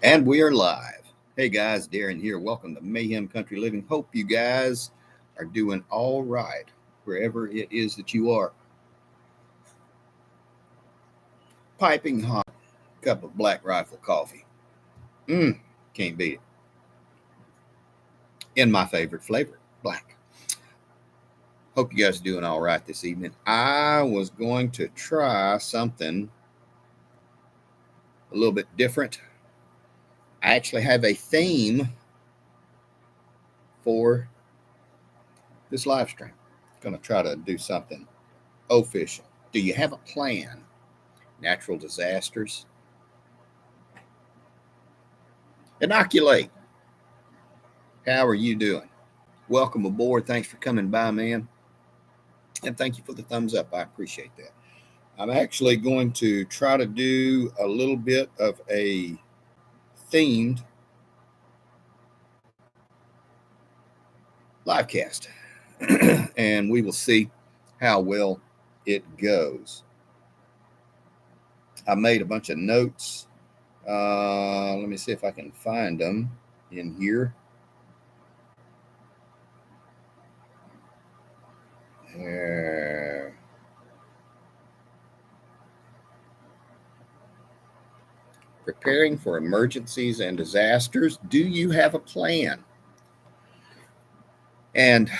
And we are live. Hey guys, Darren here. Welcome to Mayhem Country Living. Hope you guys are doing all right wherever it is that you are. Piping hot cup of Black Rifle coffee. Can't beat it. In my favorite flavor, black. Hope you guys are doing all right this evening. I was going to try something a little bit different. I actually have a theme for this live stream. Going to try to do something official. Do you have a plan? Natural disasters. Inoculate. How are you doing? Welcome aboard. Thanks for coming by, man. And thank you for the thumbs up. I appreciate that. I'm actually going to try to do a little bit of a themed live cast. And we will see how well it goes. I made a bunch of notes. Let me see if I can find them in here. Preparing for emergencies and disasters. Do you have a plan? And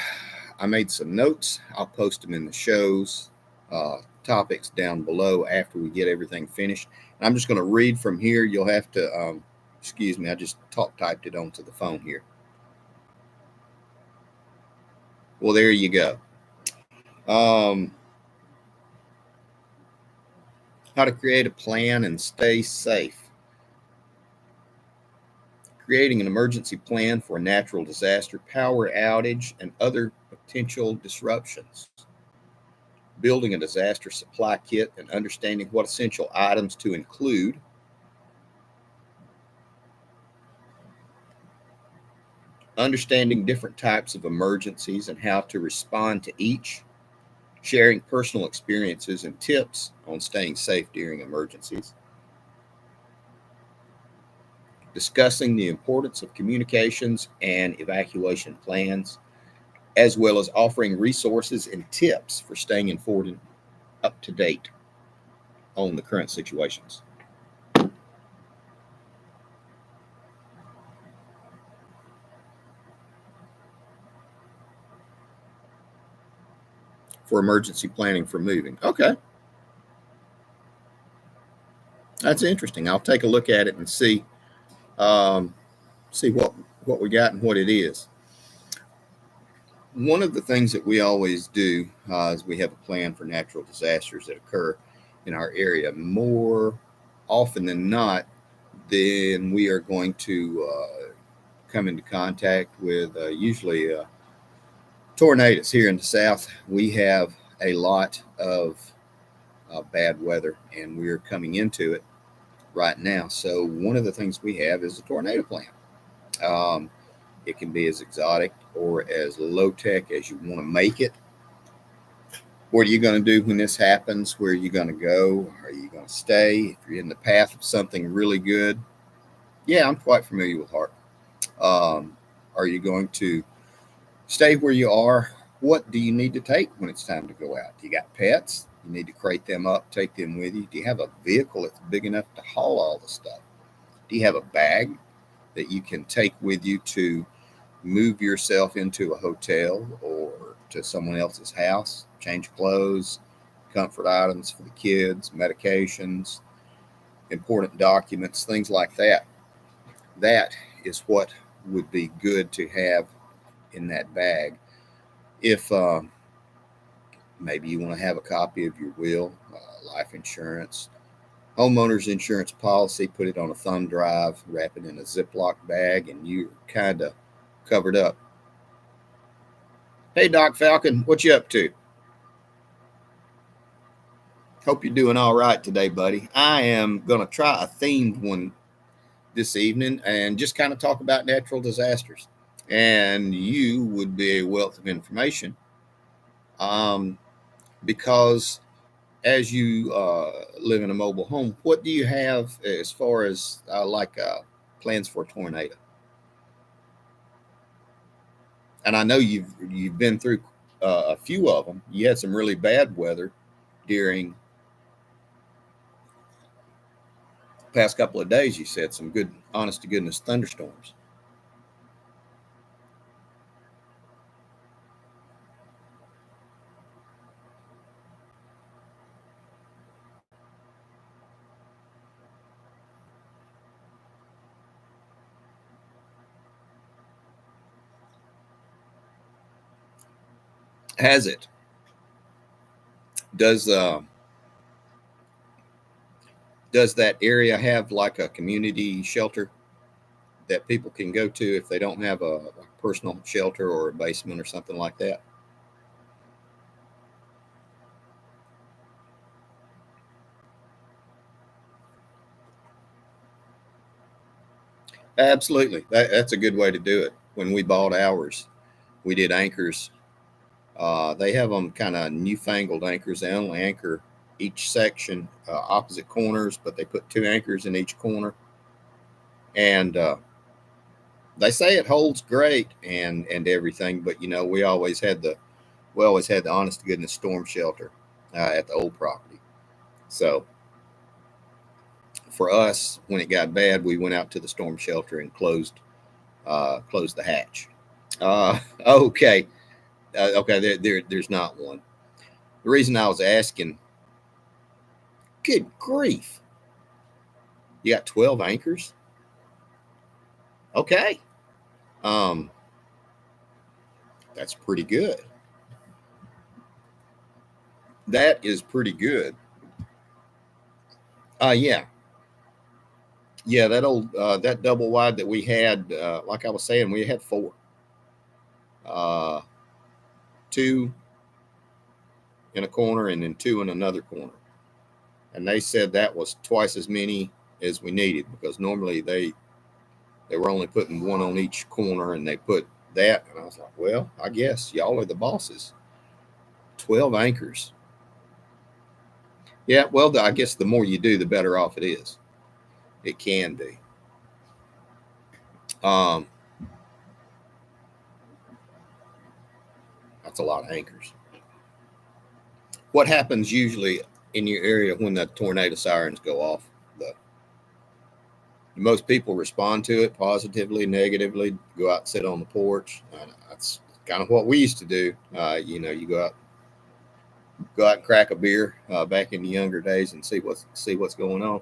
I made some notes. I'll post them in the show's topics down below after we get everything finished. And I'm just going to read from here. You'll have to, excuse me, I just typed it onto the phone here. Well, there you go. How to create a plan and stay safe. Creating an emergency plan for a natural disaster, power outage, and other potential disruptions. Building a disaster supply kit and understanding what essential items to include. Understanding different types of emergencies and how to respond to each. Sharing personal experiences and tips on staying safe during emergencies. Discussing the importance of communications and evacuation plans, as well as offering resources and tips for staying informed and up to date on the current situations. For emergency planning for moving. Okay. That's interesting. I'll take a look at it and see what we got and what it is. One of the things that we always do is we have a plan for natural disasters that occur in our area. More often than not, then we are going to come into contact with usually tornadoes here in the South. We have a lot of bad weather, and we're coming into it right now. So one of the things we have is a tornado plan. It can be as exotic or as low tech as you want to make it. What are you going to do when this happens? Where are you going to go? Are you going to stay? If you're in the path of something really good, yeah, I'm quite familiar with HARP. Are you going to stay where you are? What do you need to take when it's time to go out? Do you got pets? You need to crate them up, take them with you. Do you have a vehicle that's big enough to haul all the stuff? Do you have a bag that you can take with you to move yourself into a hotel or to someone else's house, change clothes, comfort items for the kids, medications, important documents, things like that? That is what would be good to have in that bag. If maybe you want to have a copy of your will, life insurance, homeowner's insurance policy, put it on a thumb drive, wrap it in a Ziploc bag, and you're kind of covered up. Hey, Doc Falcon, what you up to? Hope you're doing all right today, buddy. I am going to try a themed one this evening and just kind of talk about natural disasters. And you would be a wealth of information because as you live in a mobile home, what do you have as far as plans for a tornado. And I know you've been through a few of them. You had some really bad weather during the past couple of days. You said some good, honest to goodness thunderstorms. Has it? Does does that area have like a community shelter that people can go to if they don't have a personal shelter or a basement or something like that? Absolutely. That's a good way to do it. When we bought ours, we did anchors. They have them kind of newfangled anchors. They only anchor each section opposite corners, but they put two anchors in each corner. And they say it holds great and everything. But, we always had the honest to goodness storm shelter at the old property. So for us, when it got bad, we went out to the storm shelter and closed the hatch. Okay. Okay, there's not one. The reason I was asking, good grief, you got 12 anchors? Okay. Um, that's pretty good. That is pretty good. Yeah. Yeah, that double wide that we had, like I was saying, we had four. Uh, two in a corner and then two in another corner. And they said that was twice as many as we needed because normally they were only putting one on each corner and they put that. And I was like, well, I guess y'all are the bosses. 12 anchors. Yeah, well, I guess the more you do, the better off it is. It can be. Um, that's a lot of anchors. What happens usually in your area when the tornado sirens go off? The Most people respond to it positively, negatively. Go out and sit on the porch. That's kind of what we used to do. You go out and crack a beer back in the younger days and see what's going on.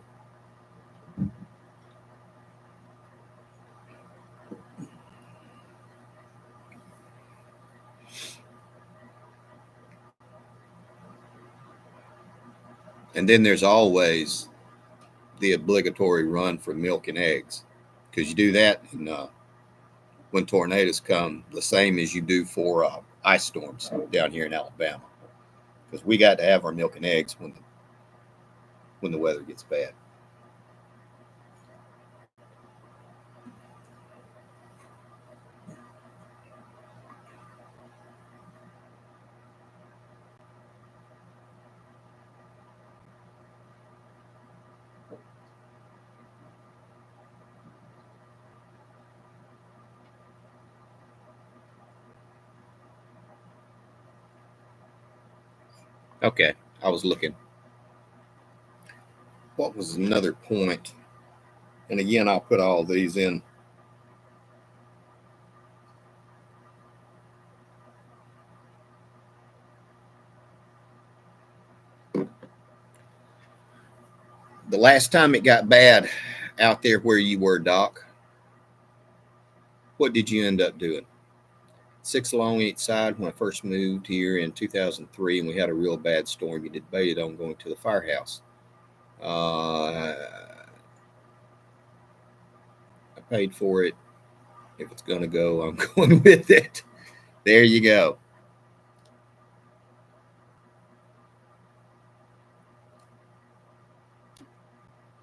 And then there's always the obligatory run for milk and eggs because you do that when tornadoes come, the same as you do for ice storms down here in Alabama, because we got to have our milk and eggs when the weather gets bad. Okay, I was looking. What was another point? And again, I'll put all these in. The last time it got bad out there where you were, Doc, what did you end up doing? Six along each side. When I first moved here in 2003 and we had a real bad storm, you debated on going to the firehouse. I paid for it. If it's going to go, I'm going with it. There you go.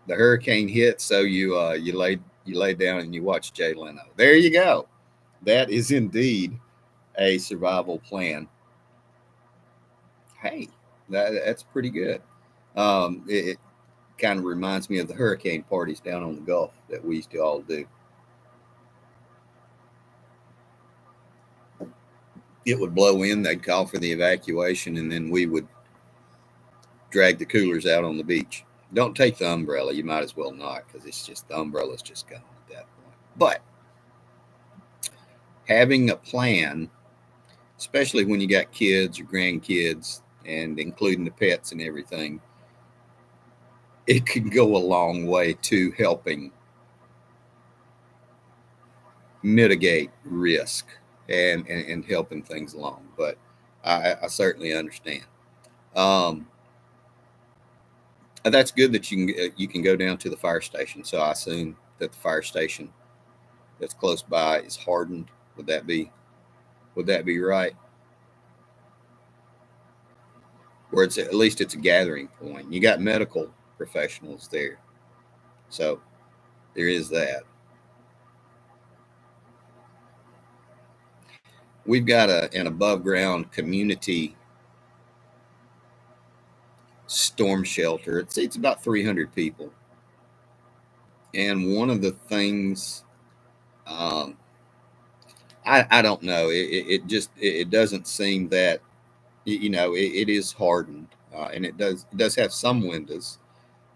The hurricane hit, so you laid down and you watched Jay Leno. There you go. That is indeed a survival plan. Hey, that's pretty good. It kind of reminds me of the hurricane parties down on the Gulf that we used to all do. It would blow in, they'd call for the evacuation, and then we would drag the coolers out on the beach. Don't take the umbrella. You might as well not, because it's just the umbrella's just gone at that point. But having a plan, especially when you got kids or grandkids, and including the pets and everything, it can go a long way to helping mitigate risk and helping things along. But I certainly understand. Um, that's good that you can go down to the fire station. So I assume that the fire station that's close by is hardened. Would that be right? Or it's at least it's a gathering point. You got medical professionals there, so there is that. We've got an above ground community storm shelter. It's about 300 people, and one of the things, um, I don't know, it just it doesn't seem that it is hardened, and it does have some windows,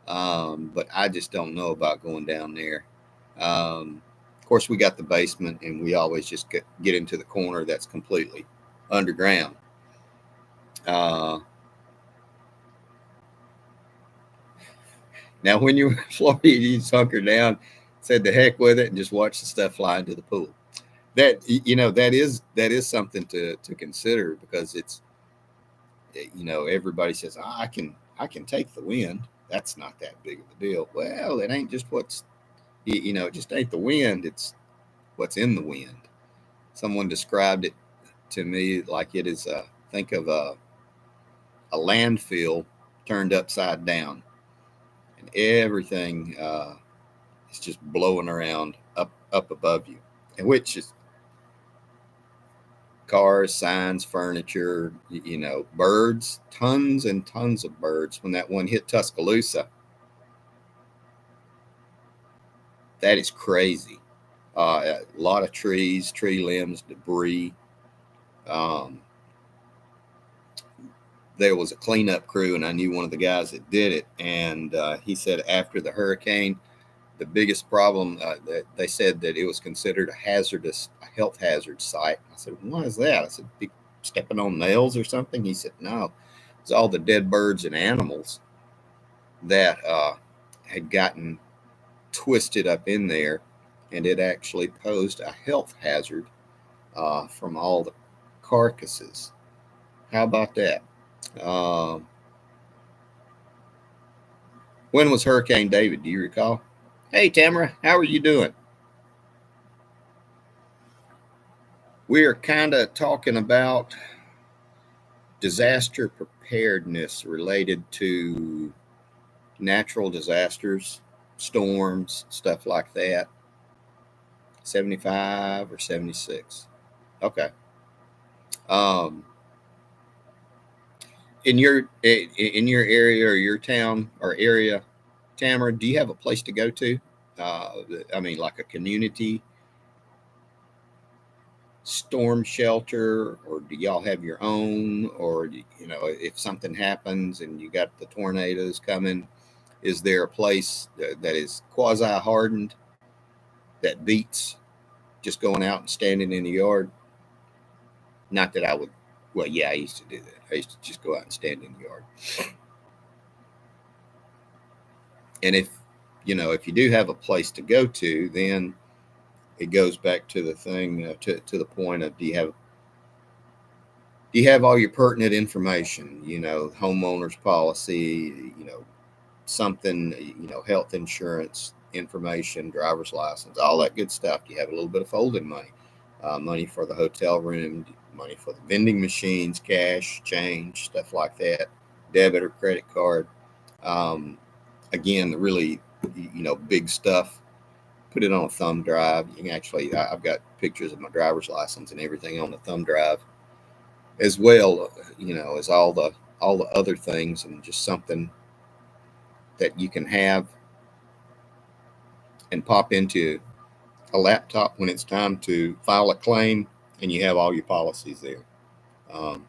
but I just don't know about going down there. Of course, we got the basement, and we always just get into the corner that's completely underground. Uh, Now, when you were in Florida, you just hunker down, said the heck with it, and just watch the stuff fly into the pool. That is something to consider, because it's everybody says, "Oh, I can take the wind. That's not that big of a deal." Well, it ain't just it just ain't the wind. It's what's in the wind. Someone described it to me like it is think of a landfill turned upside down, and everything is just blowing around up above you, and which is cars, signs, furniture, birds, tons and tons of birds. When that one hit Tuscaloosa, that is crazy. A lot of trees, tree limbs, debris. Um, there was a cleanup crew, and I knew one of the guys that did it, and he said after the hurricane, the biggest problem, that they said that it was considered a health hazard site. I said, why is that? I said, be stepping on nails or something? He said, no, it's all the dead birds and animals that had gotten twisted up in there, and it actually posed a health hazard from all the carcasses. How about that? Um, when was Hurricane David? Do you recall? Hey, Tamara, how are you doing? We are kind of talking about disaster preparedness related to natural disasters, storms, stuff like that. 75 or 76. Okay. Um, in your area or your town or area, Tamara, do you have a place to go to? Uh, I mean, like a community storm shelter, or do y'all have your own? Or if something happens and you got the tornadoes coming, is there a place that is quasi hardened that beats just going out and standing in the yard? Not that I would. Well, yeah, I used to do that. I used to just go out and stand in the yard. And if you do have a place to go to, then it goes back to the thing, to the point of, do you have all your pertinent information? Homeowners policy, something, health insurance information, driver's license, all that good stuff. You have a little bit of folding money, money for the hotel room, money for the vending machines, cash, change, stuff like that, debit or credit card. Um, Again, the really, big stuff, put it on a thumb drive. You can actually, I've got pictures of my driver's license and everything on the thumb drive, as well, as all the other things, and just something that you can have and pop into a laptop when it's time to file a claim, and you have all your policies there. Um,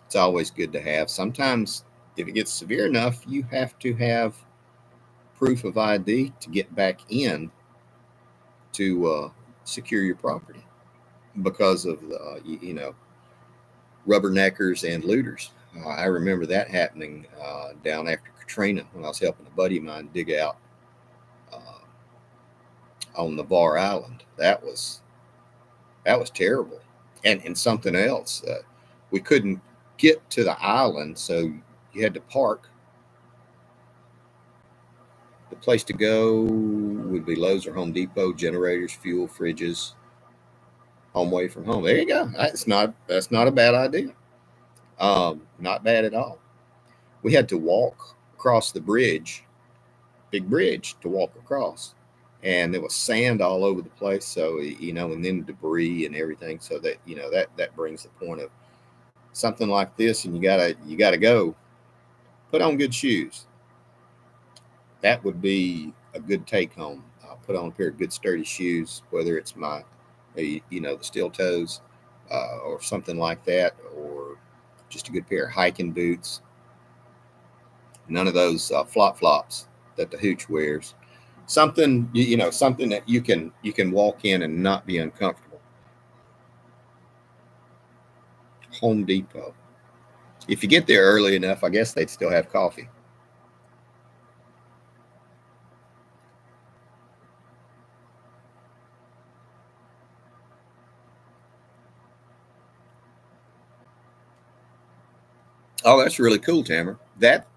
it's always good to have. Sometimes, if it gets severe enough, you have to have proof of ID to get back in to secure your property because of the, rubberneckers and looters. I remember that happening down after Katrina when I was helping a buddy of mine dig out on the Bar Island. That was terrible. And something else, we couldn't get to the island, so you had to park. The place to go would be Lowe's or Home Depot, generators, fuel, fridges, home away from home. There you go. That's not a bad idea. Not bad at all. We had to walk across the bridge, big bridge, to walk across, and there was sand all over the place. So and then debris and everything. So that brings the point of something like this, and you gotta go. Put on good shoes. That would be a good take home. Put on a pair of good sturdy shoes, whether it's the steel toes, or something like that, or just a good pair of hiking boots. None of those flop flops that the hooch wears. Something that you can walk in and not be uncomfortable. Home Depot. If you get there early enough, I guess they'd still have coffee. Oh, that's really cool, Tamara. That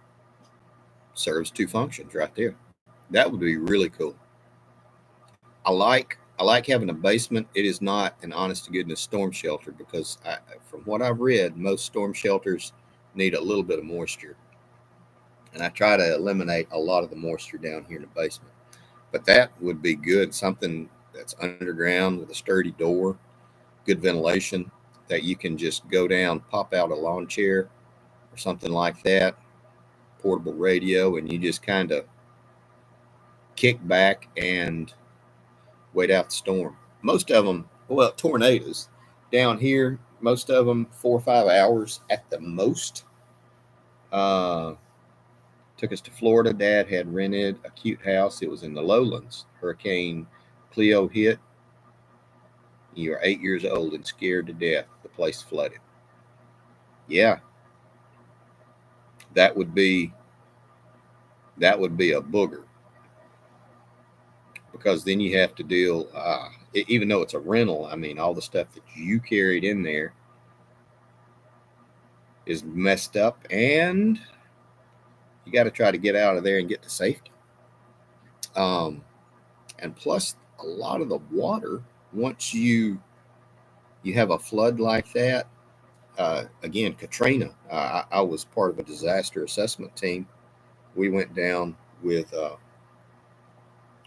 serves two functions right there. That would be really cool. I like having a basement. It is not an honest to goodness storm shelter because from what I've read, most storm shelters need a little bit of moisture, and I try to eliminate a lot of the moisture down here in the basement. But that would be good. Something that's underground with a sturdy door, good ventilation, that you can just go down, pop out a lawn chair or something like that, portable radio, and you just kind of kick back and wait out the storm. Most of them, well, tornadoes down here, most of them 4 or 5 hours at the most. Uh, Took us to Florida. Dad had rented a cute house. It was in the lowlands. Hurricane Cleo hit. You were 8 years old and scared to death. The place flooded. Yeah, that would be a booger, because then you have to deal. Even though it's a rental, I mean, all the stuff that you carried in there is messed up, and you got to try to get out of there and get to safety. And plus, a lot of the water, once you have a flood like that. Again, Katrina. I was part of a disaster assessment team. We went down with the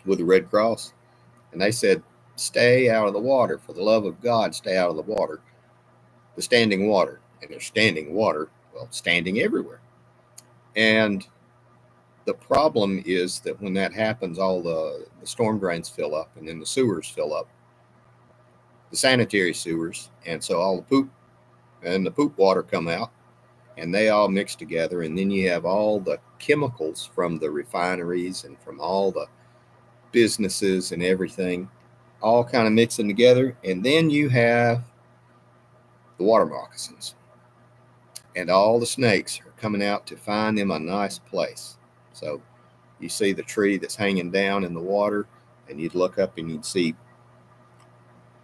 Red Cross, and they said, "Stay out of the water. For the love of God, stay out of the water, the standing water." And there's standing water, well, standing everywhere. And the problem is that when that happens, all the storm drains fill up, and then the sewers fill up, the sanitary sewers, and so all the poop and the poop water come out, and they all mix together, and then you have all the chemicals from the refineries and from all the businesses and everything all kind of mixing together, and then you have the water moccasins, and all the snakes are coming out to find them a nice place. So you see the tree that's hanging down in the water, and you'd look up and you'd see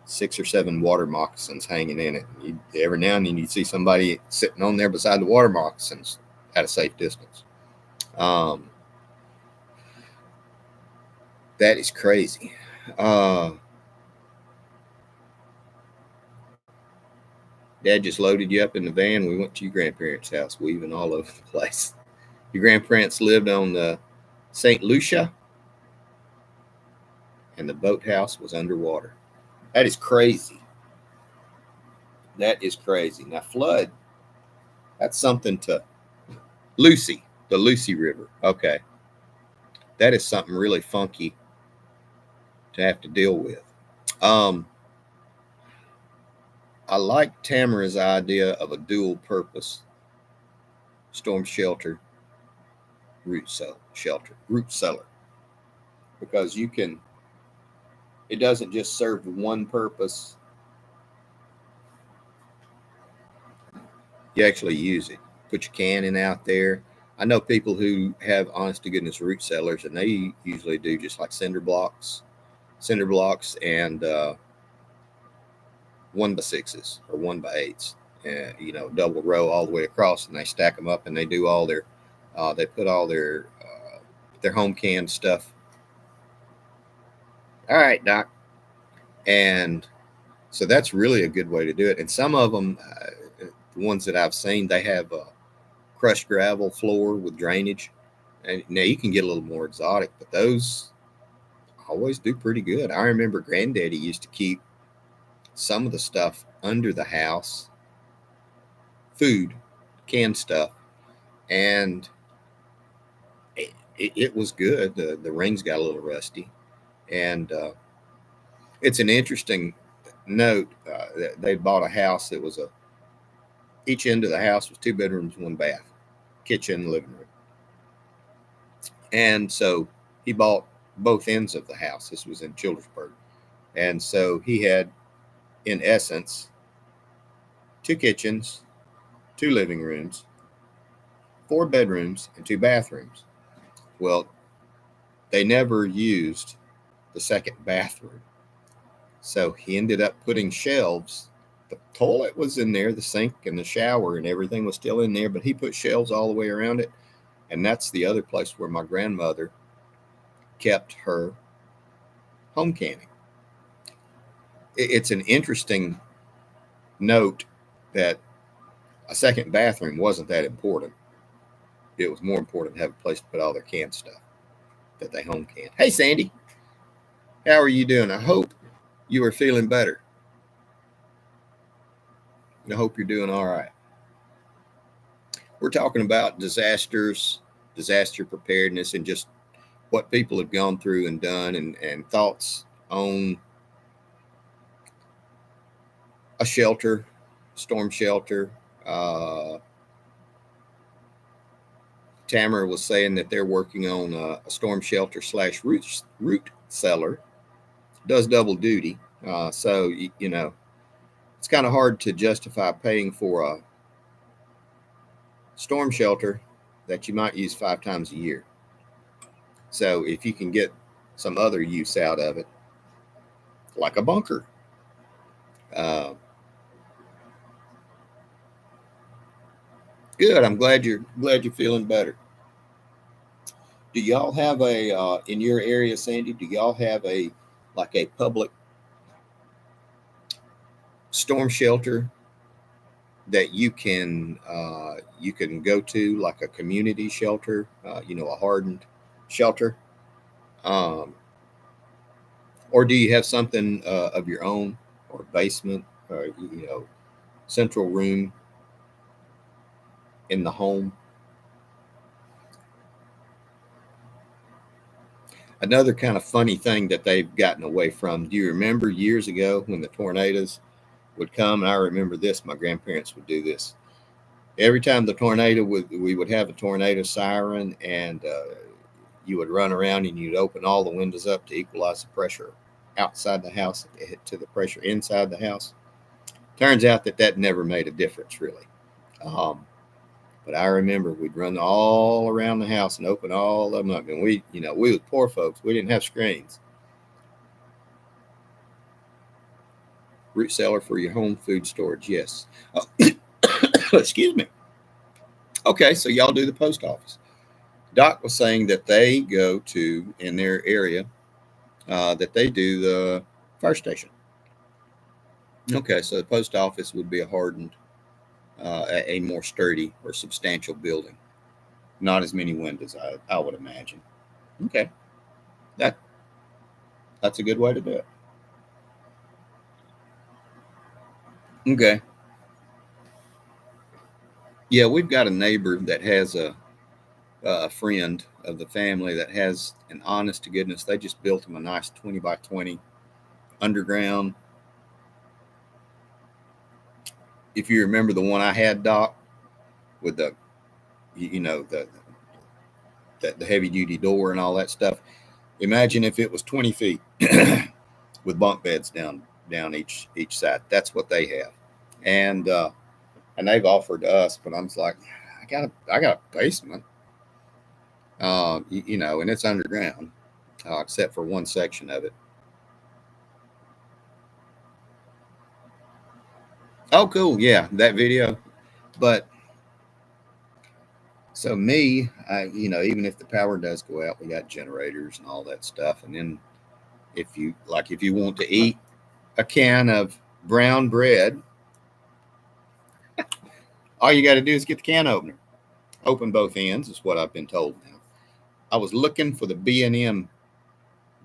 6 or 7 water moccasins hanging in it. Every now and then you'd see somebody sitting on there beside the water moccasins at a safe distance. That is crazy. Dad just loaded you up in the van. We went to your grandparents' house, weaving all over the place. Your grandparents lived on the St. Lucia, and the boathouse was underwater. That is crazy. That is crazy. Now, flood, that's something to Lucy. The Lucy River. Okay. That is something really funky to have to deal with. Um, I like Tamara's idea of a dual purpose storm shelter, root cellar, because it doesn't just serve one purpose, you actually use it. Put your canning out there. I know people who have honest to goodness root cellars, and they usually do just like cinder blocks, and 1x6s or 1x8s, double row all the way across, and they stack them up, and they do all they put all their home canned stuff. All right, Doc, and so that's really a good way to do it. And some of them, the ones that I've seen, they have a crushed gravel floor with drainage. And now you can get a little more exotic, but those always do pretty good. I remember Granddaddy used to keep some of the stuff under the house, food, canned stuff, and it was good. The rings got a little rusty, and it's an interesting note. They bought a house that was each end of the house was 2 bedrooms, 1 bath, kitchen, living room, and so he bought both ends of the house. This was in Childersburg, and so he had, in essence, 2 kitchens, 2 living rooms, 4 bedrooms, and 2 bathrooms. Well, they never used the second bathroom. So he ended up putting shelves. The toilet was in there, the sink and the shower and everything was still in there, but he put shelves all the way around it. And that's the other place where my grandmother kept her home canning. It's an interesting note that a second bathroom wasn't that important. It was more important to have a place to put all their canned stuff that they home canned. Hey, Sandy, how are you doing? I hope you are feeling better. I hope you're doing all right. We're talking about disasters, disaster preparedness, and just what people have gone through and done, and thoughts on a shelter, storm shelter. Tamara was saying that they're working on a storm shelter / root cellar. Does double duty. So, it's kind of hard to justify paying for a storm shelter that you might use 5 times a year. So if you can get some other use out of it, like a bunker, good. I'm glad you're feeling better. Do y'all have a in your area, Sandy? Do y'all have a public storm shelter that you can go to, like a community shelter, a hardened shelter, or do you have something of your own, or basement, or central room in the home? Another kind of funny thing that they've gotten away from. Do you remember years ago when the tornadoes would come? And I remember this. My grandparents would do this. Every time we would have a tornado siren, and you would run around and you'd open all the windows up to equalize the pressure outside the house to the pressure inside the house. Turns out that never made a difference, really. But I remember we'd run all around the house and open all of them up. And we were poor folks. We didn't have screens. Root cellar for your home food storage, yes. Oh, excuse me. Okay, so y'all do the post office. Doc was saying that they go to, in their area, that they do the fire station. Okay, so the post office would be a hardened, a more sturdy or substantial building. Not as many windows, I would imagine. Okay, that's a good way to do it. Okay. Yeah, we've got a neighbor that has a friend of the family that has an honest to goodness. They just built him a nice 20 by 20 underground. If you remember the one I had, Doc, with the the heavy duty door and all that stuff. Imagine if it was 20 feet with bunk beds down each side. That's what they have, and and they've offered to us, but I'm like, I got a basement, and it's underground, except for one section of it. Oh, cool, yeah, that video. But so me, even if the power does go out, we got generators and all that stuff, and then if you want to eat a can of brown bread, all you got to do is get the can opener. Open both ends is what I've been told now. I was looking for the B&M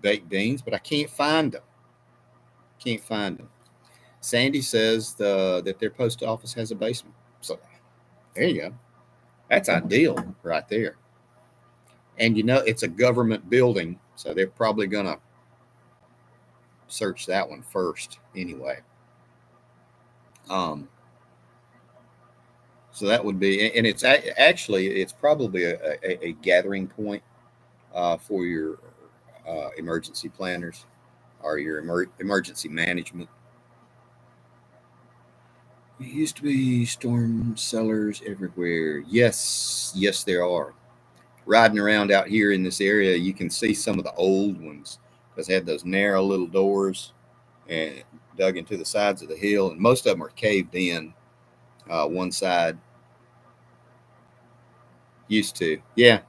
baked beans, but I can't find them. Can't find them. Sandy says that their post office has a basement. So there you go. That's ideal right there. And it's a government building, so they're probably going to search that one first anyway. Um, so that would be, and actually, it's probably a gathering point for your emergency planners or your emergency management. There used to be storm cellars everywhere. Yes, there are. Riding around out here in this area, you can see some of the old ones because they had those narrow little doors and dug into the sides of the hill, and most of them are caved in. One side used to, yeah,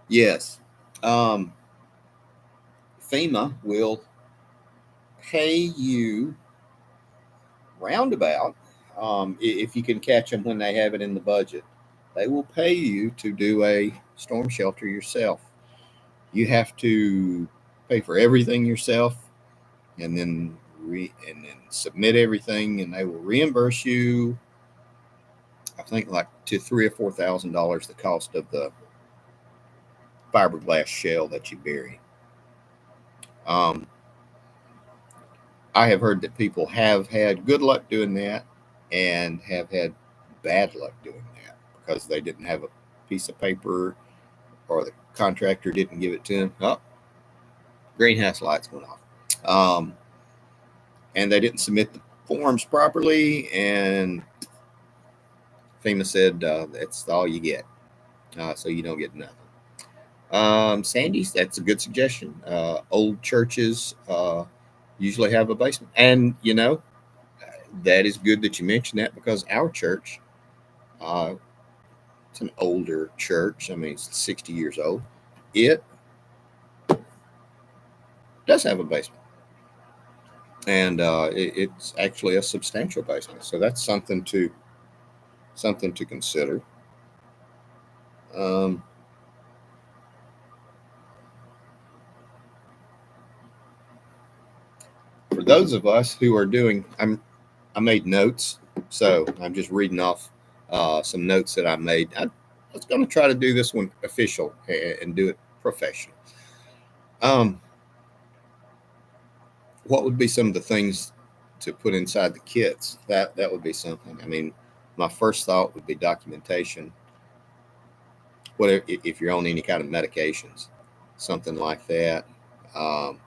yes. Um, FEMA will pay you roundabout, if you can catch them when they have it in the budget. They will pay you to do a storm shelter yourself. You have to pay for everything yourself, and then submit everything, and they will reimburse you. I think like to $3,000 or $4,000 the cost of the fiberglass shell that you bury. Um, I have heard that people have had good luck doing that and have had bad luck doing that because they didn't have a piece of paper or the contractor didn't give it to them. Oh, greenhouse lights went off. And they didn't submit the forms properly, and FEMA said that's all you get. So you don't get nothing. Sandy's, that's a good suggestion. Old churches usually have a basement. And, that is good that you mentioned that because our church, uh, it's an older church. I mean, it's 60 years old. It does have a basement. And it's actually a substantial basement. So that's something to consider. Um, for those of us who are doing, I made notes, so I'm just reading off some notes that I made. I was going to try to do this one official and do it professional. Um, what would be some of the things to put inside the kits? That would be something. I mean, my first thought would be documentation. What if you're on any kind of medications, something like that? Um,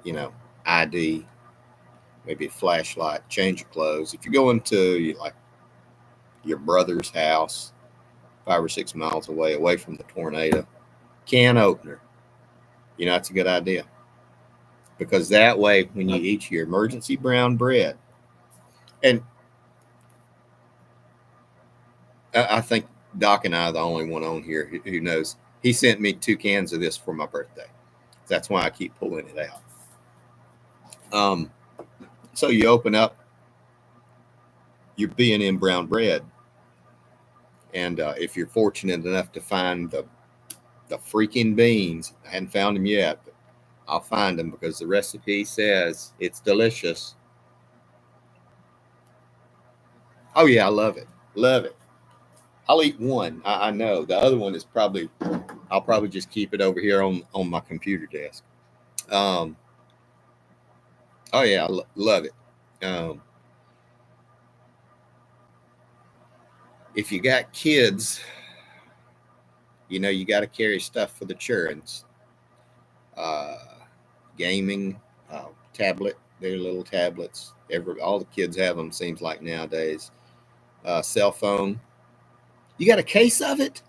you know, ID, maybe a flashlight, change of clothes. If you're going to like your brother's house, 5 or 6 miles away from the tornado, can opener. That's a good idea because that way, when you eat your emergency brown bread, and I think Doc and I are the only one on here who knows. He sent me 2 cans of this for my birthday. That's why I keep pulling it out. So you open up your B&M brown bread, and if you're fortunate enough to find the freaking beans, I hadn't found them yet, but I'll find them because the recipe says it's delicious. Oh yeah, I love it. Love it. I'll eat one. I know the other one is probably. I'll probably just keep it over here on my computer desk. Um, oh yeah, love it. Um, if you got kids, you got to carry stuff for the childrens. Uh, gaming, tablet, their little tablets. All the kids have them. Seems like nowadays. Cell phone. You got a case of it?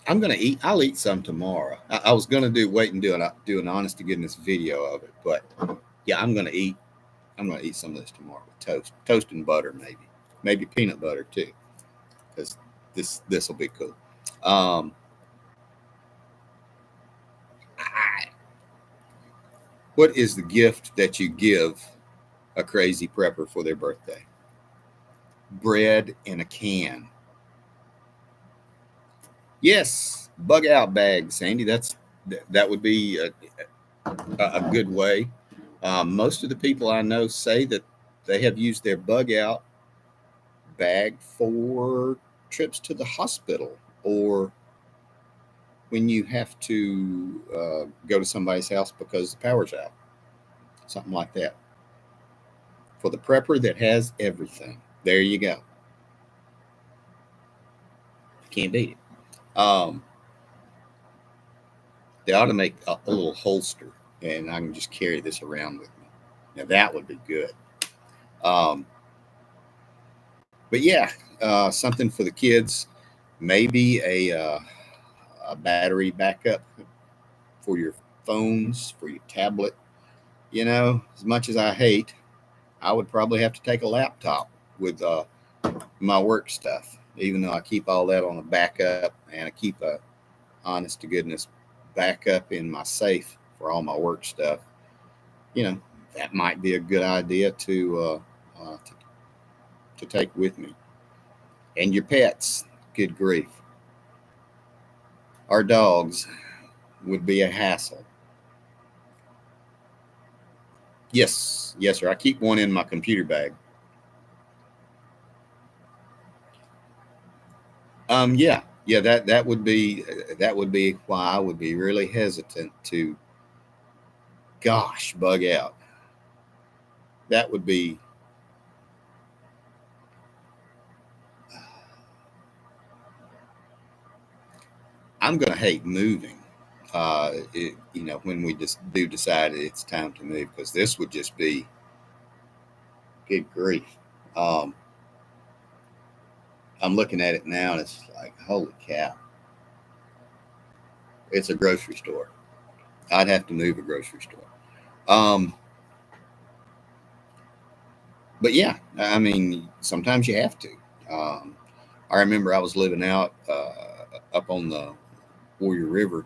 I'm gonna eat. I'll eat some tomorrow. I was gonna wait and do an honest to goodness video of it, but yeah, I'm gonna eat. I'm gonna eat some of this tomorrow with toast and butter, maybe peanut butter too, because this will be cool. Um, what is the gift that you give a crazy prepper for their birthday? Bread in a can. Yes, bug out bags, Sandy. That would be a good way. Most of the people I know say that they have used their bug out bag for trips to the hospital or when you have to go to somebody's house because the power's out, something like that. For the prepper that has everything, there you go. Can't beat it. They ought to make a little holster, and I can just carry this around with me. Now that would be good. Um, but yeah, something for the kids. Maybe a battery backup for your phones, for your tablet. As much as I hate, I would probably have to take a laptop with my work stuff, even though I keep all that on a backup and I keep a honest to goodness backup in my safe for all my work stuff. You know, that might be a good idea to take with me. And your pets, good grief. Our dogs would be a hassle. Yes, yes, sir. I keep one in my computer bag. Yeah, yeah. That would be why I would be really hesitant to, gosh, bug out. That would be. I'm gonna hate moving. When we just do decide it's time to move, because this would just be good grief. Um, I'm looking at it now, and it's like, holy cow! It's a grocery store. I'd have to move a grocery store. Um, but yeah, I mean, sometimes you have to. Um, I remember I was living out up on the Warrior River,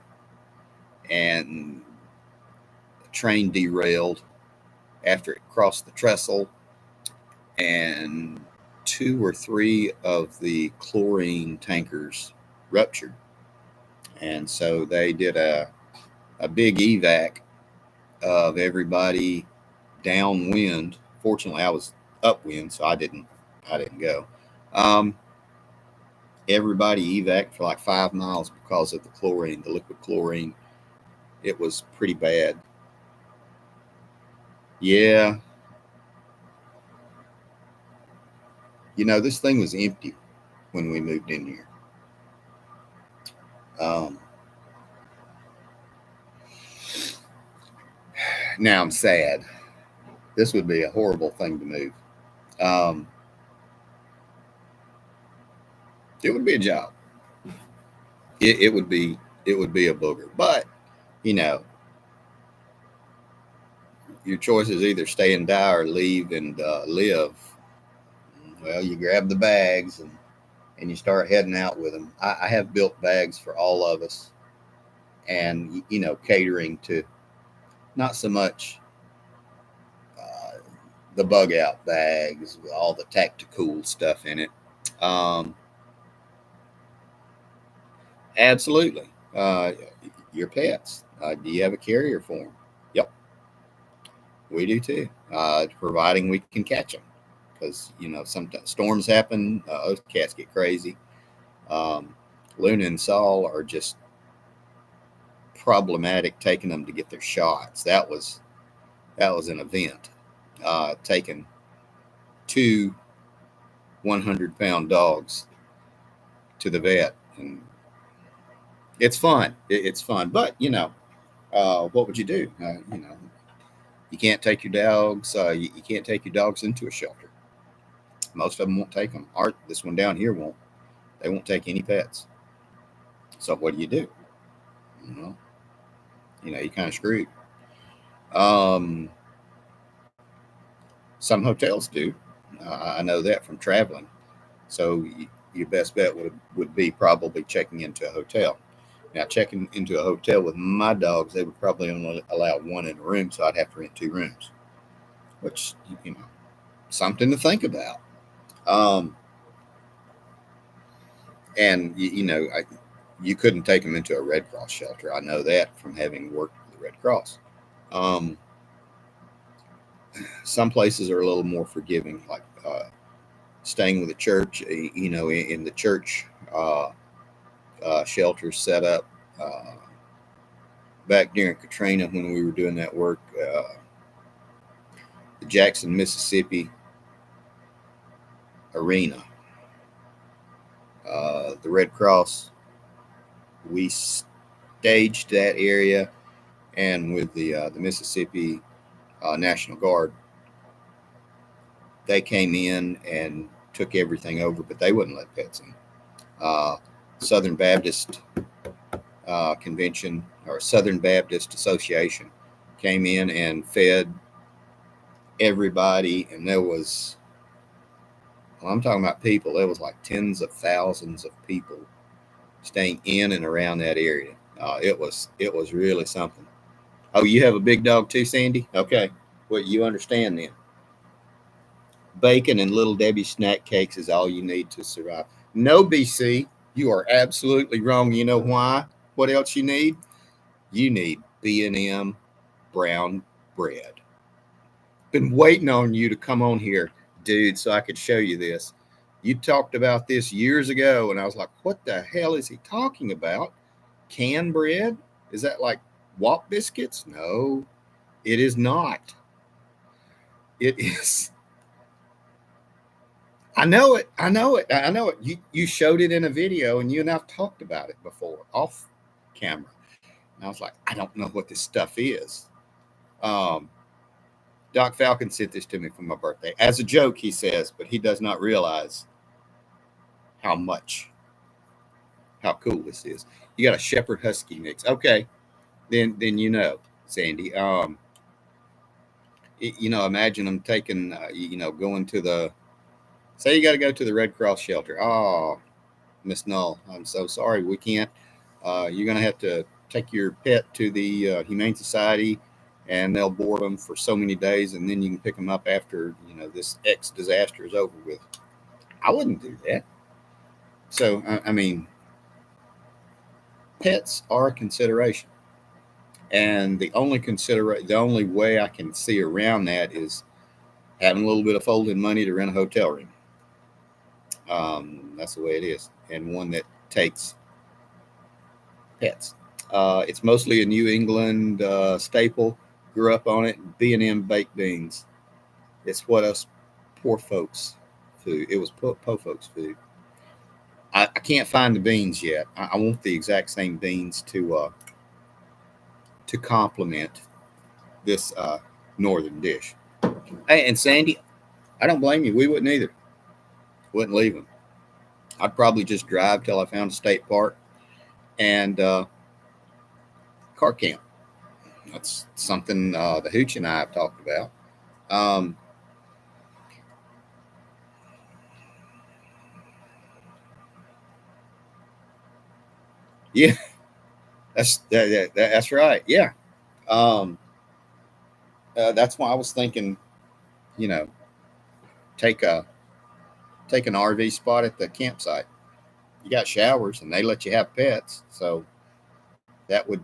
and a train derailed after it crossed the trestle, and two or three of the chlorine tankers ruptured. And so they did a big evac of everybody downwind. Fortunately, I was upwind, so I didn't go. Um, Everybody evac for like 5 miles because of the liquid chlorine. It was pretty bad. Yeah, this thing was empty when we moved in here. Um, Now I'm sad. This would be a horrible thing to move. Um, it would be a job. It would be a booger. But you know, your choice is either stay and die or leave and live. Well, you grab the bags and you start heading out with them. I have built bags for all of us, and catering to not so much uh, the bug out bags with all the tactical stuff in it. Um, Absolutely. Your pets. Do you have a carrier for them? Yep, we do too. Providing we can catch them, because sometimes storms happen. Those cats get crazy. Um, Luna and Saul are just problematic taking them to get their shots. That was an event. Taking two 100-pound dogs to the vet, and it's fun. It's fun, but what would you do? You can't take your dogs. You can't take your dogs into a shelter. Most of them won't take them. This one down here won't. They won't take any pets. So what do? You know, you're kind of screwed. Um, some hotels do. I know that from traveling. So your best bet would be probably checking into a hotel. Now, checking into a hotel with my dogs, they would probably only allow one in a room, so I'd have to rent 2 rooms, which something to think about. Um, and you couldn't take them into a Red Cross shelter. I know that from having worked with the Red Cross. Um, some places are a little more forgiving, like staying with the church. In the church shelters set up back during Katrina when we were doing that work. The Jackson, Mississippi arena. The Red Cross, we staged that area, and with the Mississippi National Guard, they came in and took everything over, but they wouldn't let pets in. Southern Baptist Convention or Southern Baptist Association came in and fed everybody, and I'm talking about people. There was like tens of thousands of people staying in and around that area. It was really something. Oh, you have a big dog too, Sandy? Okay, well, you understand then. Bacon and Little Debbie snack cakes is all you need to survive. No, BC, you are absolutely wrong. You know why? What else you need? You need B&M brown bread. Been waiting on you to come on here, dude, so I could show you this. You talked about this years ago, and I was like, what the hell is he talking about? Canned bread? Is that like Wop biscuits? No, it is not. It is. I know it. I know it. I know it. You showed it in a video, and you and I've talked about it before off camera. And I was like, I don't know what this stuff is. Doc Falcon sent this to me for my birthday as a joke, he says, but he does not realize how cool this is. You got a Shepherd Husky mix. Okay, then Sandy. Imagine them taking, going to say you got to go to the Red Cross shelter. Oh, Miss Null, I'm so sorry, we can't. You're going to have to take your pet to the Humane Society, and they'll board them for so many days, and then you can pick them up after this X disaster is over with. I wouldn't do that. So I mean, pets are a consideration, and the only way I can see around that is having a little bit of folding money to rent a hotel room. That's the way it is, and one that takes pets. It's mostly a New England staple. Grew up on it. B&M baked beans. It's what us poor folks food. It was poor folks food. I can't find the beans yet. I want the exact same beans to complement this northern dish. Hey, and Sandy, I don't blame you. We wouldn't either. Wouldn't leave them. I'd probably just drive till I found a state park and car camp. That's something the Hooch and I have talked about. Yeah, that's right. Yeah, um, that's why I was thinking, you know, take a take an RV spot at the campsite. You got showers, and they let you have pets, so that would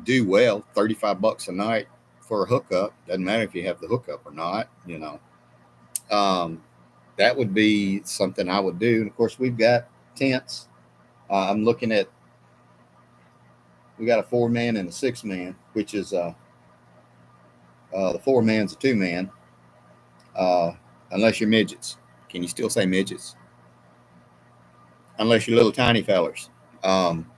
do well. $35 a night for a hookup. Doesn't matter if you have the hookup or not. Um, that would be something I would do. And of course, we've got tents. I'm looking at, we got a 4-man and a 6-man, which is the 4-man's a 2-man, uh, unless you're midgets. Can you still say midgets? Unless you're little tiny fellers. Um,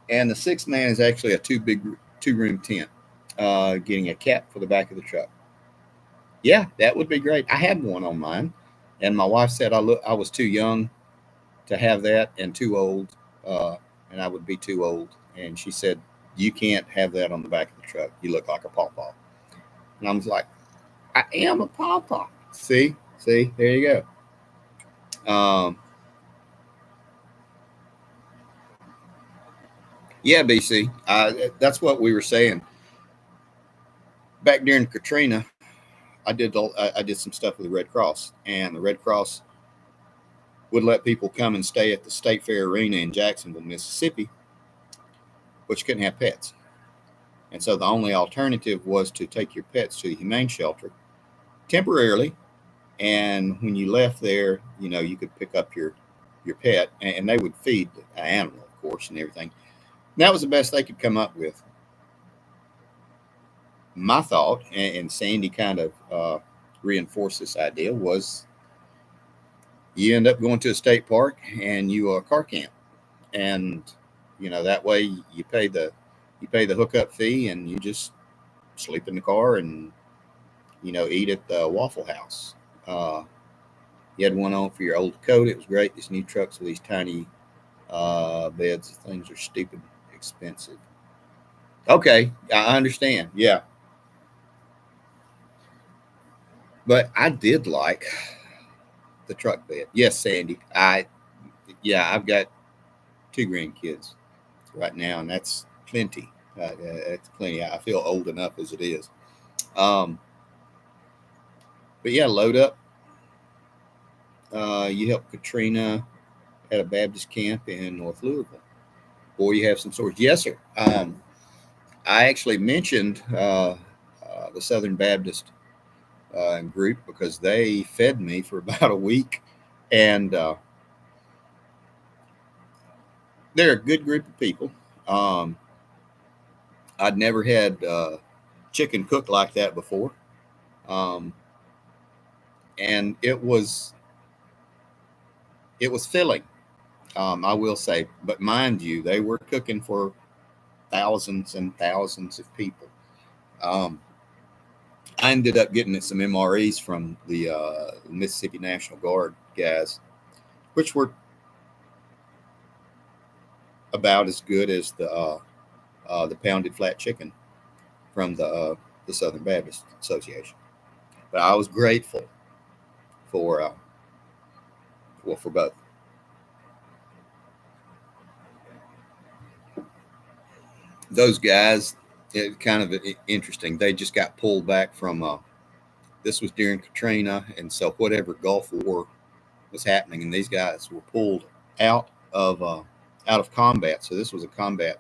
and the 6-man is actually a 2-room tent, getting a cap for the back of the truck. Yeah, that would be great. I had one on mine, and my wife said I was too young to have that and too old, uh, and I would be too old. And she said, "You can't have that on the back of the truck. You look like a pawpaw." And I was like, "I am a pawpaw." See, there you go. Yeah, BC. That's what we were saying back during Katrina. I did some stuff with the Red Cross, and the Red Cross would let people come and stay at the State Fair Arena in Jacksonville, Mississippi, but you couldn't have pets. And so the only alternative was to take your pets to the humane shelter temporarily. And when you left there, you could pick up your pet, and they would feed the animal, of course, and everything. And that was the best they could come up with. My thought, and Sandy kind of reinforced this idea, was you end up going to a state park and you car camp, and that way you pay the hookup fee, and you just sleep in the car and eat at the Waffle House. Uh, you had one on for your old coat. It was great. These new trucks with these tiny beds, things are stupid expensive. Okay, I understand. Yeah, but I did like the truck bed. Yes, Sandy. I've got 2 grandkids right now, and that's plenty. That's plenty. I feel old enough as it is. Um, but yeah, load up. You helped Katrina at a Baptist camp in North Louisville. Boy, you have some stories. Yes, sir. I actually mentioned the Southern Baptist group because they fed me for about a week, and they're a good group of people. Um, I'd never had chicken cooked like that before, um, and it was filling. I will say, but mind you, they were cooking for thousands and thousands of people. Um, I ended up getting some MREs from the Mississippi National Guard guys, which were about as good as the pounded flat chicken from the Southern Baptist Association. But I was grateful for for both. Those guys, it kind of interesting. They just got pulled back from. This was during Katrina, and so whatever Gulf War was happening, and these guys were pulled out of uh, out of combat. So this was a combat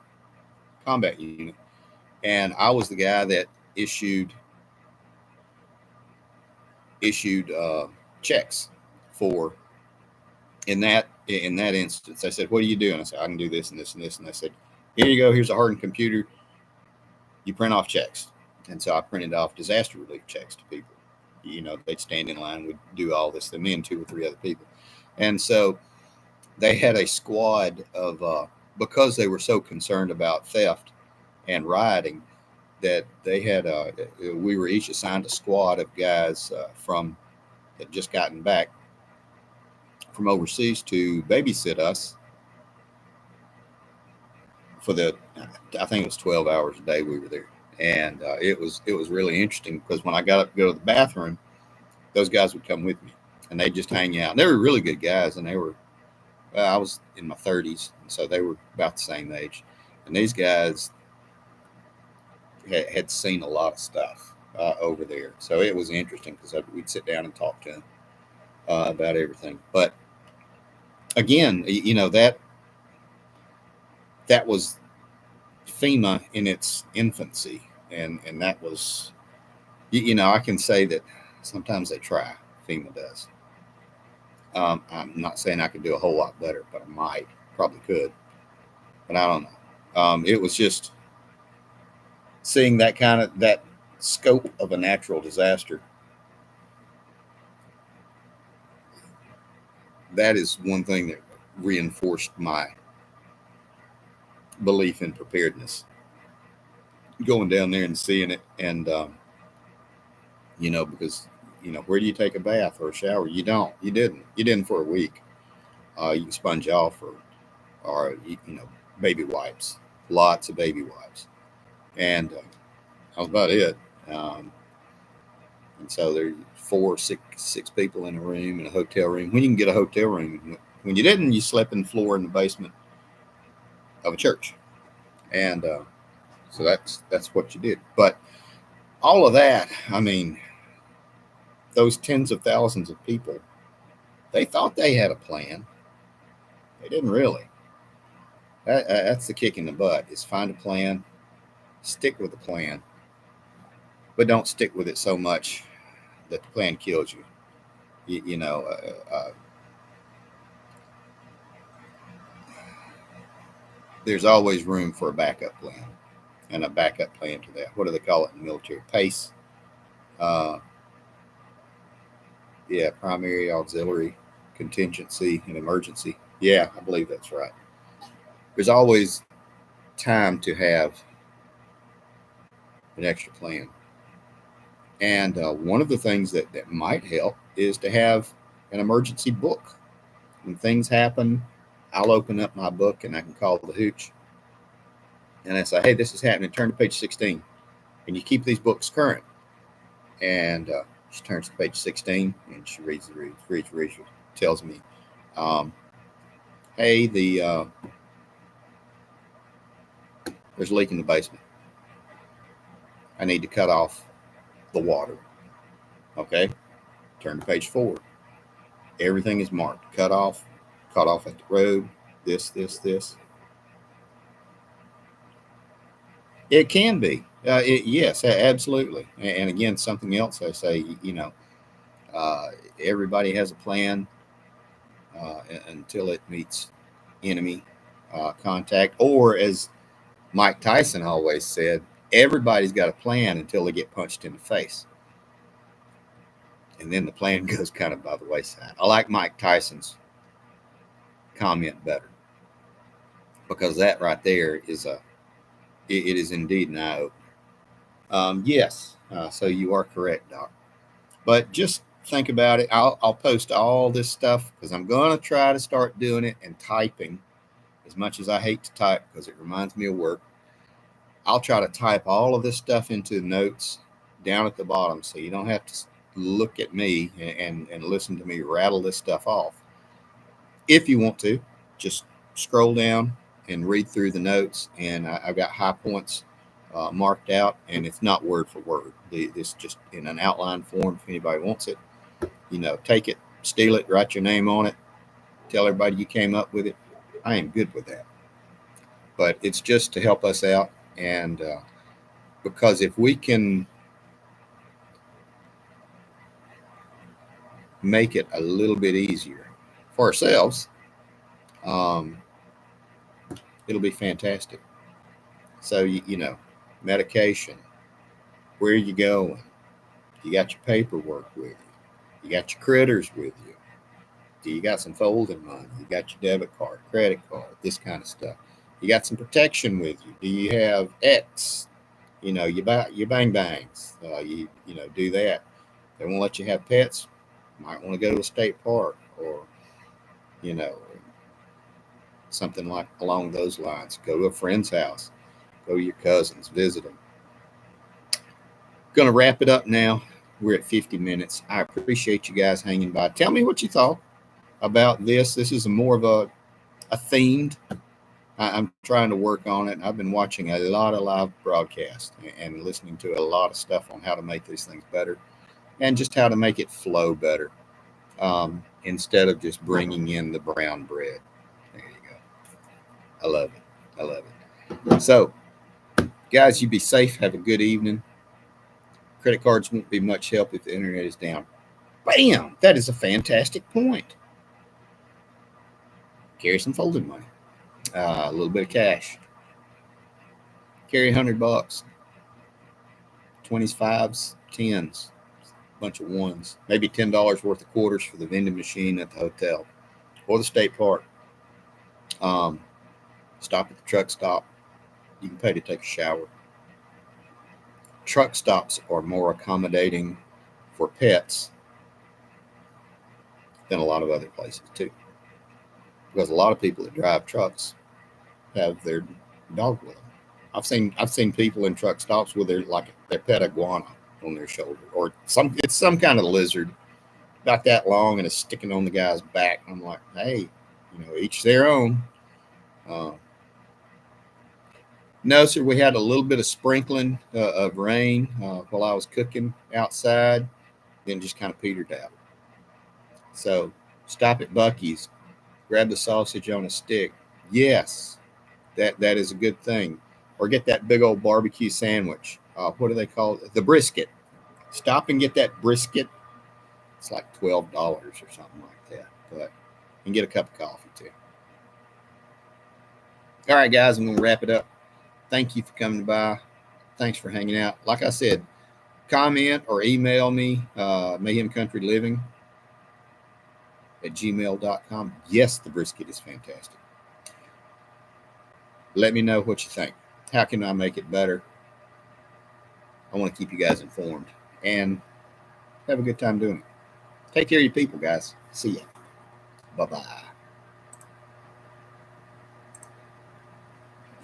unit, and I was the guy that issued issued checks for in that instance. I said, "What are you doing?" I said, "I can do this and this and this." And they said, "Here you go. Here's a hardened computer. You print off checks." And so I printed off disaster relief checks to people. They'd stand in line, would do all this. Me and 2 or 3 other people, and so they had a squad of because they were so concerned about theft and rioting that they had we were each assigned a squad of guys from that just gotten back from overseas to babysit us for the I think it was 12 hours a day we were there, and it was really interesting because when I got up to go to the bathroom, those guys would come with me, and they'd just hang out. And they were really good guys, and they were I was in my 30s, and so they were about the same age, and these guys had seen a lot of stuff over there, so it was interesting because we'd sit down and talk to them about everything. But again, that was FEMA in its infancy, and that was I can say that Sometimes they try. FEMA does. I'm not saying I could do a whole lot better, but I might, probably could, but I don't know. It was just seeing that scope of a natural disaster. That is one thing that reinforced my belief in preparedness. Going down there and seeing it, and because where do you take a bath or a shower? You don't. You didn't. You didn't for a week. You can sponge off, or baby wipes, lots of baby wipes, and that was about it. Um, and so there's six people in a room in a hotel room. When you can get a hotel room, when you didn't, you slept in the floor in the basement of a church, and so that's what you did. But all of that, I mean, those tens of thousands of people, they thought they had a plan. They didn't really. That's the kick in the butt: is find a plan, stick with the plan, but don't stick with it so much that the plan kills you. You know, there's always room for a backup plan and a backup plan to that. What do they call it in the military? PACE. Uh, yeah, primary, auxiliary, contingency, and emergency. Yeah, I believe that's right. There's always time to have an extra plan. And one of the things that might help is to have an emergency book. When things happen, I'll open up my book and I can call the hooch and I say, hey, this is happening. Turn to page 16. And you keep these books current. And she turns to page 16 and she reads, tells me, um, hey, there's a leak in the basement. I need to cut off the water. Okay, turn to page 4. Everything is marked. Cut off at the road, this. It can be. Yes, absolutely. And again, something else I say, uh, everybody has a plan until it meets enemy contact. Or as Mike Tyson always said, everybody's got a plan until they get punched in the face. And then the plan goes kind of by the wayside. I like Mike Tyson's comment better, because that right there it is indeed an eye opener. Yes, so you are correct, Doc. But just think about it. I'll post all this stuff because I'm going to try to start doing it and typing. As much as I hate to type because it reminds me of work, I'll try to type all of this stuff into notes down at the bottom so you don't have to look at me and listen to me rattle this stuff off. If you want to, just scroll down and read through the notes, and I've got high points marked out, and it's not word for word. It's just in an outline form if anybody wants it. Take it, steal it, write your name on it, tell everybody you came up with it. I am good with that. But it's just to help us out, and because if we can make it a little bit easier for ourselves, it'll be fantastic. So, medication, where are you going? You got your paperwork with you. You got your critters with you. Do you got some folding money? You got your debit card, credit card, this kind of stuff. You got some protection with you. Do you have X? You buy your bang bangs. Do that. They won't let you have pets. Might want to go to a state park, or something like along those lines. Go to a friend's house. Go to your cousins. Visit them. Going to wrap it up now. We're at 50 minutes. I appreciate you guys hanging by. Tell me what you thought about this. This is more of a themed. I'm trying to work on it. I've been watching a lot of live broadcasts and listening to a lot of stuff on how to make these things better and just how to make it flow better, instead of just bringing in the brown bread. There you go. I love it. So, guys, you be safe. Have a good evening. Credit cards won't be much help if the internet is down. Bam! That is a fantastic point. Carry some folding money, a little bit of cash. Carry $100, 20s, fives, tens, bunch of ones, maybe $10 worth of quarters for the vending machine at the hotel or the state park. Stop at the truck stop. You can pay to take a shower. Truck stops are more accommodating for pets than a lot of other places too, because a lot of people that drive trucks have their dog with them. I've seen people in truck stops with their pet iguana on their shoulder, or it's some kind of lizard about that long and it's sticking on the guy's back. I'm like, hey, each their own. Uh, no, sir, we had a little bit of sprinkling of rain while I was cooking outside, then just kind of petered out. So stop at Buc-ee's, grab the sausage on a stick. Yes, that is a good thing. Or get that big old barbecue sandwich. What do they call it? The brisket. Stop and get that brisket. It's like $12 or something like that. But and get a cup of coffee too. All right, guys, I'm going to wrap it up. Thank you for coming by. Thanks for hanging out. Like I said, comment or email me, mayhemcountryliving@gmail.com. Yes, the brisket is fantastic. Let me know what you think. How can I make it better? I want to keep you guys informed and have a good time doing it. Take care of your people, guys. See ya. Bye-bye.